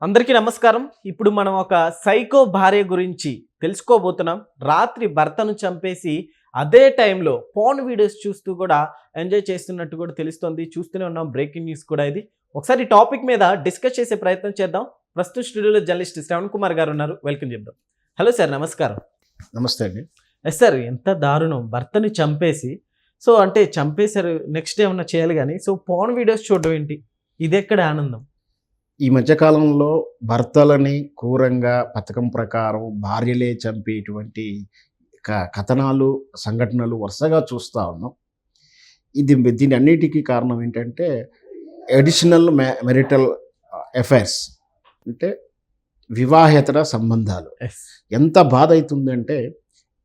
అందరికీ నమస్కారం. ఇప్పుడు మనం ఒక సైకో భార్య గురించి తెలుసుకోబోతున్నాం. రాత్రి భర్తను చంపేసి అదే టైంలో పోర్న్ వీడియోస్ చూస్తూ కూడా ఎంజాయ్ చేస్తున్నట్టు కూడా తెలుస్తోంది. చూస్తూనే ఉన్నాం. బ్రేకింగ్ న్యూస్ కూడా ఇది. ఒకసారి టాపిక్ మీద డిస్కస్ చేసే ప్రయత్నం చేద్దాం. ప్రస్తుతం స్టూడియోలో జర్నలిస్ట్ శ్రవణ్ కుమార్ గారు ఉన్నారు. వెల్కమ్ చెప్దాం. హలో సార్, నమస్కారం. నమస్తే అండి. ఎస్ సార్, ఎంత దారుణం! భర్తని చంపేసి అంటే చంపేశారు, నెక్స్ట్ ఏమన్నా చేయాలి కానీ పోర్న్ వీడియోస్ చూడడం ఏంటి? ఇదెక్కడ ఆనందం? ఈ మధ్యకాలంలో భర్తలని క్రూరంగా పథకం ప్రకారం భార్యలే చంపేటువంటి కథనాలు, సంఘటనలు వరుసగా చూస్తూ ఉన్నాం. దీని అన్నిటికీ కారణం ఏంటంటే అడిషనల్ మెరిటల్ అఫైర్స్, అంటే వివాహేతర సంబంధాలు. ఎంత బాధ అవుతుందంటే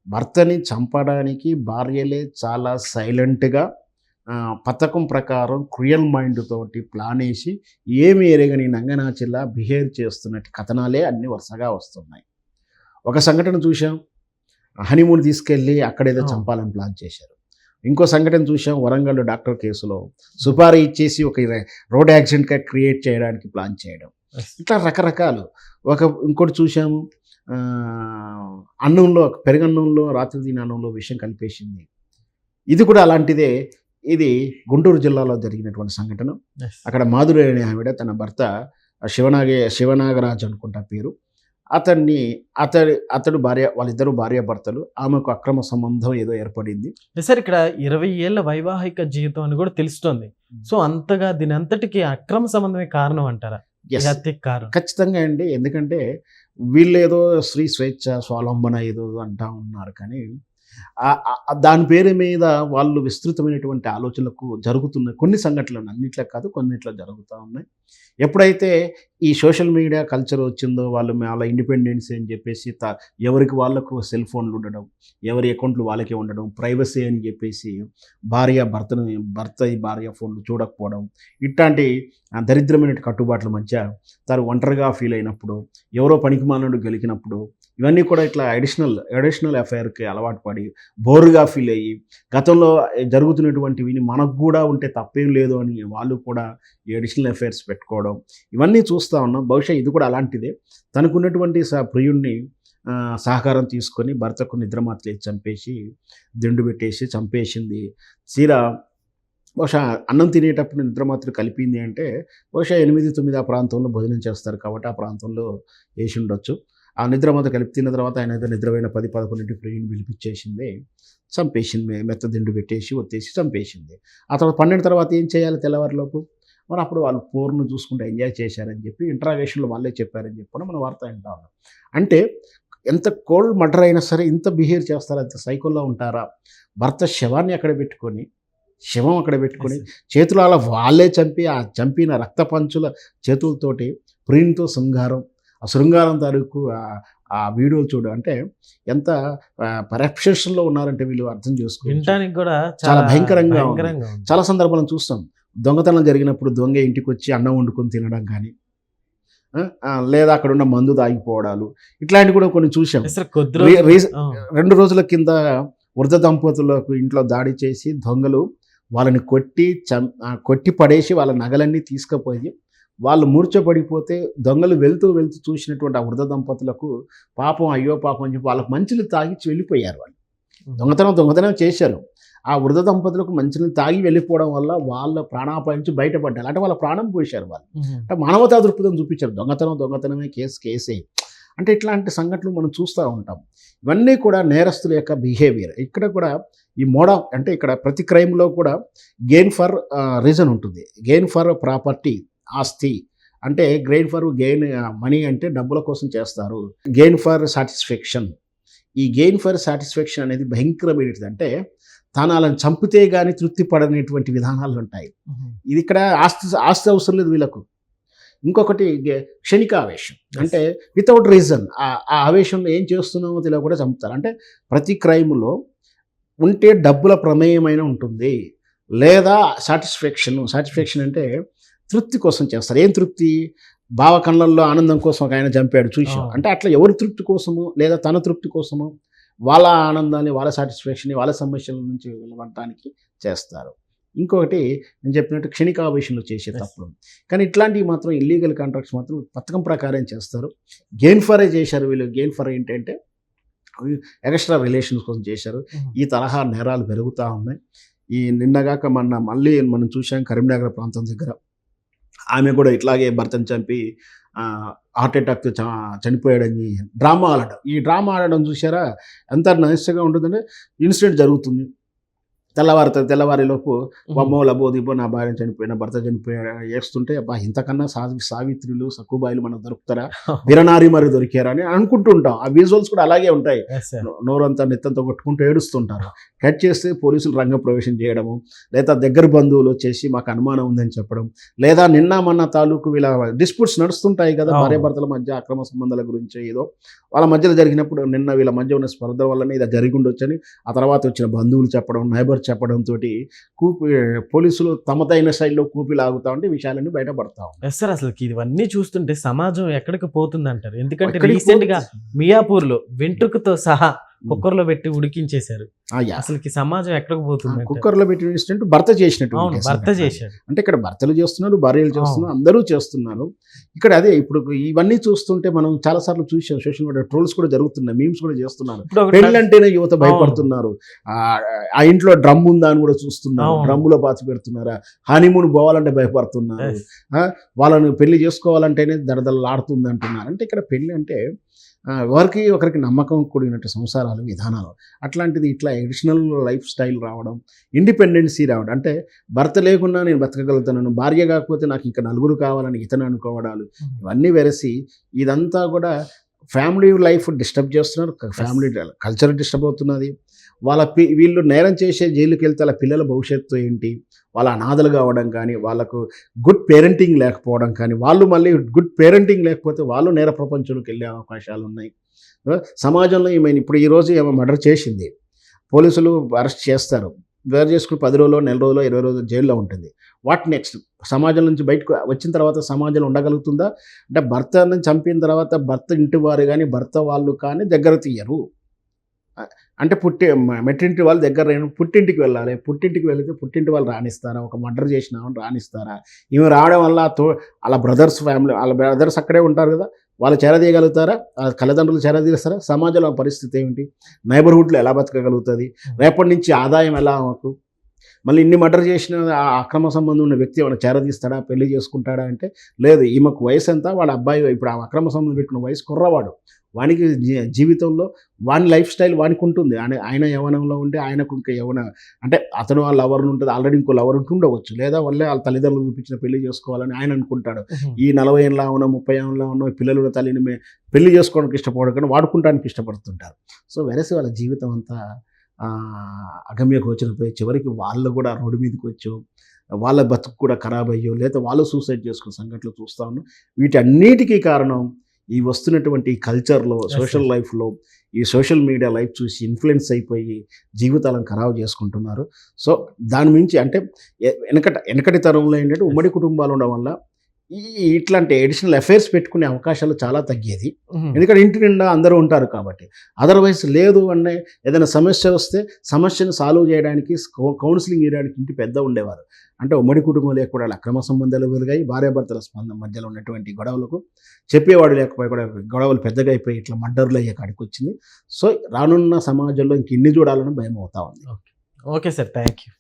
భర్తని చంపడానికి భార్యలే చాలా సైలెంట్గా పథకం ప్రకారం క్రియల్ మైండ్ తోటి ప్లాన్ వేసి ఏమి ఎరగని నంగనాచిలా బిహేవ్ చేస్తున్నట్టు కథనాలే అన్ని వరుసగా వస్తున్నాయి. ఒక సంఘటన చూసాం, హనీమూన్ తీసుకెళ్ళి అక్కడేదో చంపాలని ప్లాన్ చేశారు. ఇంకో సంఘటన చూసాం, వరంగల్ డాక్టర్ కేసులో సుపారీ ఇచ్చేసి ఒక రోడ్ యాక్సిడెంట్గా క్రియేట్ చేయడానికి ప్లాన్ చేయడం. ఇట్లా రకరకాలు. ఇంకోటి చూసాము, అన్నంలో పెరుగన్నంలో రాత్రి తినే అన్నంలో విషయం కలిపేసింది. ఇది కూడా అలాంటిదే. ఇది గుంటూరు జిల్లాలో జరిగినటువంటి సంఘటన. అక్కడ మాధురి అనే ఆవిడ తన భర్త శివనాగరాజ్ అనుకుంటా పేరు, అతడు భార్య, వాళ్ళిద్దరూ భార్యాభర్తలు. ఆమెకు అక్రమ సంబంధం ఏదో ఏర్పడింది. సార్, ఇక్కడ 20 ఏళ్ల వైవాహిక జీవితం అని కూడా తెలుస్తోంది. అంతగా దీని అంతటికి అక్రమ సంబంధమే కారణం అంటారా? ఖచ్చితంగా అండి. ఎందుకంటే వీళ్ళు ఏదో స్త్రీ స్వేచ్ఛ స్వావలంబన ఏదో అంటా ఉన్నారు, కానీ దాని పేరు మీద వాళ్ళు విస్తృతమైనటువంటి ఆలోచనలకు జరుగుతున్నాయి. కొన్ని సంఘటనలు, అన్నిట్లో కాదు, కొన్నిట్లో జరుగుతూ ఉన్నాయి. ఎప్పుడైతే ఈ సోషల్ మీడియా కల్చర్ వచ్చిందో వాళ్ళ ఇండిపెండెన్స్ అని చెప్పేసి ఎవరికి వాళ్ళకు సెల్ ఫోన్లు ఉండడం, ఎవరి అకౌంట్లు వాళ్ళకే ఉండడం, ప్రైవసీ అని చెప్పేసి భార్య ఫోన్లు చూడకపోవడం, ఇట్లాంటి దరిద్రమైన కట్టుబాట్ల మధ్య తను ఒంటరిగా ఫీల్ అయినప్పుడు, ఎవరో పనికిమాలినోడు గెలికినప్పుడు, ఇవన్నీ కూడా ఇట్లా అడిషనల్ అఫైర్కి అలవాటు పడి బోరుగా ఫీల్ అయ్యి గతంలో జరుగుతున్నటువంటివి మనకు కూడా ఉంటే తప్పేం లేదు అని వాళ్ళు కూడా ఈ అడిషనల్ అఫైర్స్ పెట్టుకోవడం, ఇవన్నీ చూస్తూ ఉన్నాం. బహుశా ఇది కూడా అలాంటిదే. తనకున్నటువంటి ప్రియుణ్ణి సహకారం తీసుకొని భర్తకు నిద్రమాత్రలు చంపేసి దిండు పెట్టేసి చంపేసింది. తీరా బహుశా అన్నం తినేటప్పుడు నిద్రమాత్రలు కలిపింది అంటే బహుశా 8-9 ఆ ప్రాంతంలో భోజనం చేస్తారు కాబట్టి ఆ ప్రాంతంలో వేసి ఉండొచ్చు. ఆ నిద్ర మొదలు కలిపి తిన్న తర్వాత ఆయన అయితే నిద్రపోయిన 10-11 ప్రియుని పిలిపించేసింది, చంపేసింది. మెత్త దిండు పెట్టేసి ఒత్తేసి చంపేసింది. ఆ తర్వాత 12 తర్వాత ఏం చేయాలి తెల్లవారిలోపు? మరి అప్పుడు వాళ్ళు పోర్ను చూసుకుంటే ఎంజాయ్ చేశారని చెప్పి ఇంటరాగేషన్లో వాళ్ళే చెప్పారని చెప్పి మన వార్త వింటా ఉన్నాం. అంటే ఎంత కోల్డ్ మర్డర్ అయినా సరే ఇంత బిహేవ్ చేస్తారా? ఇంత సైకోల్లో ఉంటారా? భర్త శవం అక్కడ పెట్టుకొని చేతులు అలా వాళ్ళే చంపి ఆ చంపిన రక్తపంచుల చేతులతోటి ప్రియునితో శృంగారం తాలూకు ఆ వీడియో చూడు. అంటే ఎంత పరప్షన్లో ఉన్నారంటే వీళ్ళు అర్థం చేసుకోవాలి. కూడా చాలా భయంకరంగా ఉంది. చాలా సందర్భాలను చూస్తాం. దొంగతనం జరిగినప్పుడు దొంగ ఇంటికి వచ్చి అన్నం వండుకొని తినడం కానీ, లేదా అక్కడ ఉన్న మందు తాగిపోవడాలు, ఇట్లాంటివి కూడా కొన్ని చూసాం. 2 రోజుల కింద వృద్ధ దంపతులకు ఇంట్లో దాడి చేసి దొంగలు వాళ్ళని కొట్టి పడేసి వాళ్ళ నగలన్నీ తీసుకుపోయి వాళ్ళు మూర్ఛపడిపోతే దొంగలు వెళ్తూ చూసినటువంటి ఆ వృద్ధ దంపతులకు అయ్యో పాపం అని చెప్పి వాళ్ళకు మంచినీళ్ళు తాగి వెళ్ళిపోయారు. వాళ్ళు దొంగతనం చేశారు. ఆ వృద్ధ దంపతులకు మంచినీళ్ళు తాగి వెళ్ళిపోవడం వల్ల వాళ్ళ ప్రాణాపాయం నుంచి బయటపడ్డారు. అంటే వాళ్ళ ప్రాణం పోశారు వాళ్ళు. అంటే మానవతా దృక్పథం చూపించారు. దొంగతనమే కేసే. అంటే ఇట్లాంటి సంఘటనలు మనం చూస్తూ ఉంటాం. ఇవన్నీ కూడా నేరస్తుల యొక్క బిహేవియర్. ఇక్కడ కూడా ఈ అంటే ఇక్కడ ప్రతి క్రైమ్లో కూడా గెయిన్ ఫర్ రీజన్ ఉంటుంది. గెయిన్ ఫర్ ప్రాపర్టీ, ఆస్తి. అంటే గెయిన్ మనీ అంటే డబ్బుల కోసం చేస్తారు. Gain for satisfaction. ఈ గెయిన్ ఫర్ సాటిస్ఫాక్షన్ అనేది భయంకరమైనది. అంటే తాను అలా చంపితే కానీ తృప్తి పడనేటువంటి విధానాలు ఉంటాయి. ఇది ఇక్కడ ఆస్తి అవసరం లేదు వీళ్ళకు. ఇంకొకటి క్షణికావేశం. అంటే వితౌట్ రీజన్ ఆ ఆవేశంలో ఏం చేస్తున్నామో తెలియ కూడా చంపుతారు. అంటే ప్రతి క్రైమ్లో ఉంటే డబ్బుల ప్రమేయమైన ఉంటుంది, లేదా సాటిస్ఫాక్షన్ అంటే తృప్తి కోసం చేస్తారు. ఏం తృప్తి? భావ కళ్ళల్లో ఆనందం కోసం ఒక ఆయన చంపాడు చూసాం. అంటే అట్లా ఎవరి తృప్తి కోసమో లేదా తన తృప్తి కోసమో వాళ్ళ ఆనందాన్ని, వాళ్ళ సాటిస్ఫాక్షన్ని, వాళ్ళ సమస్యల నుంచి వెళ్ళడానికి చేస్తారు. ఇంకొకటి నేను చెప్పినట్టు క్షణికావేశంలో చేసే తప్పులు. కానీ ఇట్లాంటివి మాత్రం ఇల్లీగల్ కాంట్రాక్ట్స్ మాత్రం పథకం ప్రకారం చేస్తారు. గెయిన్ ఫరే చేశారు వీళ్ళు. గెయిన్ ఫర్ ఏంటంటే ఎక్స్ట్రా రిలేషన్స్ కోసం చేశారు. ఈ తరహా నేరాలు పెరుగుతూ ఉన్నాయి. ఈ నిన్నగాక మళ్ళీ మనం చూసాం కరీంనగర్ ప్రాంతం దగ్గర ఆమె కూడా ఇట్లాగే భర్తను చంపి హార్ట్ అటాక్తో చనిపోయాడని డ్రామా ఆడడం. ఈ డ్రామా ఆడడం చూసారా ఎంత నైస్గా ఉంటుందంటే ఇన్సిడెంట్ జరుగుతుంది, తెల్లవారిలోపు వమ్మో లబో దిబో నా భార్య చనిపోయిన భర్త చనిపోయాడు ఏడుస్తుంటే అబ్బా ఇంతకన్నా సావిత్రులు సక్కుబాయిలు మనకు దొరుకుతారా, వీరనారి మరి దొరికారా అని అనుకుంటుంటాం. ఆ విజువల్స్ కూడా అలాగే ఉంటాయి. నోరంతా నెత్తంతో కొట్టుకుంటూ ఏడుస్తుంటారు. కట్ చేస్తే పోలీసులు రంగప్రవేశం చేయడము, లేదా దగ్గర బంధువులు వచ్చేసి మాకు అనుమానం ఉందని చెప్పడం, లేదా నిన్న మొన్న తాలూకు వీళ్ళ డిస్ప్యూట్స్ నడుస్తుంటాయి కదా భార్యాభర్తల మధ్య అక్రమ సంబంధాల గురించి ఏదో వాళ్ళ మధ్యలో జరిగినప్పుడు నిన్న వీళ్ళ మధ్య ఉన్న స్పర్ధ వల్లనే ఇది జరిగి ఉండొచ్చని ఆ తర్వాత వచ్చిన బంధువులు చెప్పడం, నైబర్ చెప్పడంతో పోలీసులు తమదైన శైలిలో కూపి లాగుతా ఉంటే విషయాలన్నీ బయటపడతా ఉంటాయి. సార్ అసలు ఇవన్నీ చూస్తుంటే సమాజం ఎక్కడికి పోతుంది అంటారు? ఎందుకంటే రీసెంట్ గా మియాపూర్లో వెంట్రుకతో సహా కుక్కర్లో పెట్టి ఉడికించేశారు. అసలు సమాజం ఎక్కడికి పోతుంది? కుక్కర్లో పెట్టిన ఇన్సిడెంట్ భర్త చేసినట్టు. భర్త చేశాడు అంటే ఇక్కడ భర్తలు చేస్తున్నారు, భార్యలు చేస్తున్నారు, అందరూ చేస్తున్నారు. ఇక్కడ అదే ఇప్పుడు ఇవన్నీ చూస్తుంటే మనం చాలా సార్లు చూసాం సోషల్ మీడియా ట్రోల్స్ కూడా జరుగుతున్నాయి, మీమ్స్ కూడా చేస్తున్నారు. పెళ్ళంటేనే యువత భయపడుతున్నారు. ఆ ఇంట్లో డ్రమ్ ఉందా అని కూడా చూస్తున్నారు, డ్రమ్ములో పాతి పెడుతున్నారా, హనీమూన్ పోవాలంటే భయపడుతున్నారు, వాళ్ళని పెళ్లి చేసుకోవాలంటేనే దడదలాడుతుంది అంటున్నారు. అంటే ఇక్కడ పెళ్లి అంటే ఒకరికి నమ్మకం కూడినట్టు సంసారాలు విధానాలు, అట్లాంటిది ఇట్లా ఎడిషనల్ లైఫ్ స్టైల్ రావడం, ఇండిపెండెన్సీ రావడం. అంటే భర్త లేకున్నా నేను బతకగలుగుతాను, భార్య కాకపోతే నాకు ఇంకా నలుగురు కావాలని ఇతను అనుకోవడాలు, ఇవన్నీ వెరసి ఇదంతా కూడా ఫ్యామిలీ లైఫ్ డిస్టర్బ్ చేస్తున్నారు, ఫ్యామిలీ కల్చర్ డిస్టర్బ్ అవుతున్నది. వీళ్ళు నేరం చేసే జైలుకి వెళ్తే వాళ్ళ పిల్లల భవిష్యత్తు ఏంటి, వాళ్ళ అనాథలు కావడం కానీ, వాళ్ళకు గుడ్ పేరెంటింగ్ లేకపోవడం కానీ, వాళ్ళు మళ్ళీ గుడ్ పేరెంటింగ్ లేకపోతే వాళ్ళు నేర ప్రపంచంలోకి వెళ్ళే అవకాశాలు ఉన్నాయి. సమాజంలో ఇప్పుడు ఈరోజు ఏమో మర్డర్ చేసింది, పోలీసులు అరెస్ట్ చేస్తారు, వేరు చేసుకుని 10 రోజులు, నెల రోజులు, 20 రోజులు జైల్లో ఉంటుంది. What next? సమాజం నుంచి బయటకు వచ్చిన తర్వాత సమాజంలో ఉండగలుగుతుందా? అంటే భర్తను చంపిన తర్వాత భర్త ఇంటి వారు కానీ భర్త వాళ్ళు కానీ దగ్గర తీయరు. అంటే మెట్టింటి వాళ్ళు దగ్గర పుట్టింటికి వెళ్ళాలి, పుట్టింటికి వెళితే పుట్టింటి వాళ్ళు రాణిస్తారా? ఒక మర్డర్ చేసినామని రాణిస్తారా? ఈమె రావడం వల్ల వాళ్ళ బ్రదర్స్ ఫ్యామిలీ, వాళ్ళ బ్రదర్స్ అక్కడే ఉంటారు కదా, వాళ్ళు చేరదీయగలుగుతారా? వాళ్ళ తల్లిదండ్రులు చేరదీస్తారా? సమాజంలో పరిస్థితి ఏమిటి? నైబర్హుడ్లో ఎలా బతకగలుగుతుంది? రేపటి నుంచి ఆదాయం ఎలా మాకు? మళ్ళీ ఇన్ని మర్డర్ చేసిన ఆ అక్రమ సంబంధం ఉన్న వ్యక్తి ఏమైనా చేరదీస్తాడా, పెళ్లి చేసుకుంటాడా అంటే లేదు. ఈమెకు వయసు ఎంత, వాళ్ళ అబ్బాయి ఇప్పుడు ఆ అక్రమ సంబంధం పెట్టిన వయసు కుర్రవాడు, వానికి జీవితంలో వాని లైఫ్ స్టైల్ వానికి ఉంటుంది. ఆయన యవ్వనంలో ఉంటే ఆయనకు ఇంకా యవ్వన అంటే అతను వాళ్ళ లవర్ని ఉంటుంది, ఆల్రెడీ ఇంకో లవర్ ఉండవచ్చు, లేదా వాళ్ళే వాళ్ళ తల్లిదండ్రులు చూపించిన పెళ్లి చేసుకోవాలని ఆయన అనుకుంటాడు. ఈ 40 ఏళ్ళ ఉన్న 30 ఏళ్ళ ఉన్న పిల్లల తల్లిని పెళ్లి చేసుకోవడానికి ఇష్టపడదు కానీ వాడుకుంటానికి ఇష్టపడుతుంటారు. సో వెరసి వాళ్ళ జీవితం అంతా అగమ్య గోచరపోయి చివరికి వాళ్ళు కూడా రోడ్డు మీదకి వచ్చో వాళ్ళ బతుకు కూడా ఖరాబ్ అయ్యో, లేదా వాళ్ళు సూసైడ్ చేసుకునే సంఘటనలు చూస్తూ ఉన్నాం. వీటన్నిటికీ కారణం ఈ వస్తున్నటువంటి కల్చర్లో, సోషల్ లైఫ్లో, ఈ సోషల్ మీడియా లైఫ్ చూసి ఇన్ఫ్లుయెన్స్ అయిపోయి జీవితాలను ఖరాబు చేసుకుంటున్నారు. సో దాని మించి అంటే వెనకటి తరంలో ఏంటంటే ఉమ్మడి కుటుంబాలు ఉండడం వల్ల ఇట్లాంటి ఎడిషనల్ అఫైర్స్ పెట్టుకునే అవకాశాలు చాలా తగ్గేది. ఎందుకంటే ఇంటి నిండా అందరూ ఉంటారు కాబట్టి. అదర్వైజ్ లేదు అంటే ఏదైనా సమస్య వస్తే సమస్యను సాల్వ్ చేయడానికి, కౌన్సిలింగ్ చేయడానికి ఇంటి పెద్ద ఉండేవారు. అంటే ఉమ్మడి కుటుంబం లేకపోవడం అక్రమ సంబంధాలు వెలుగాయి, భార్యాభర్తల స్పందన మధ్యలో ఉన్నటువంటి గొడవలకు చెప్పేవాడు లేకపోయి కూడా గొడవలు పెద్దగా అయిపోయి ఇట్లా మర్డర్లు అయ్యే కాడికి వచ్చింది. సో రానున్న సమాజంలో ఇంక ఇన్ని చూడాలని భయం అవుతా ఉంది. Okay sir, thank you.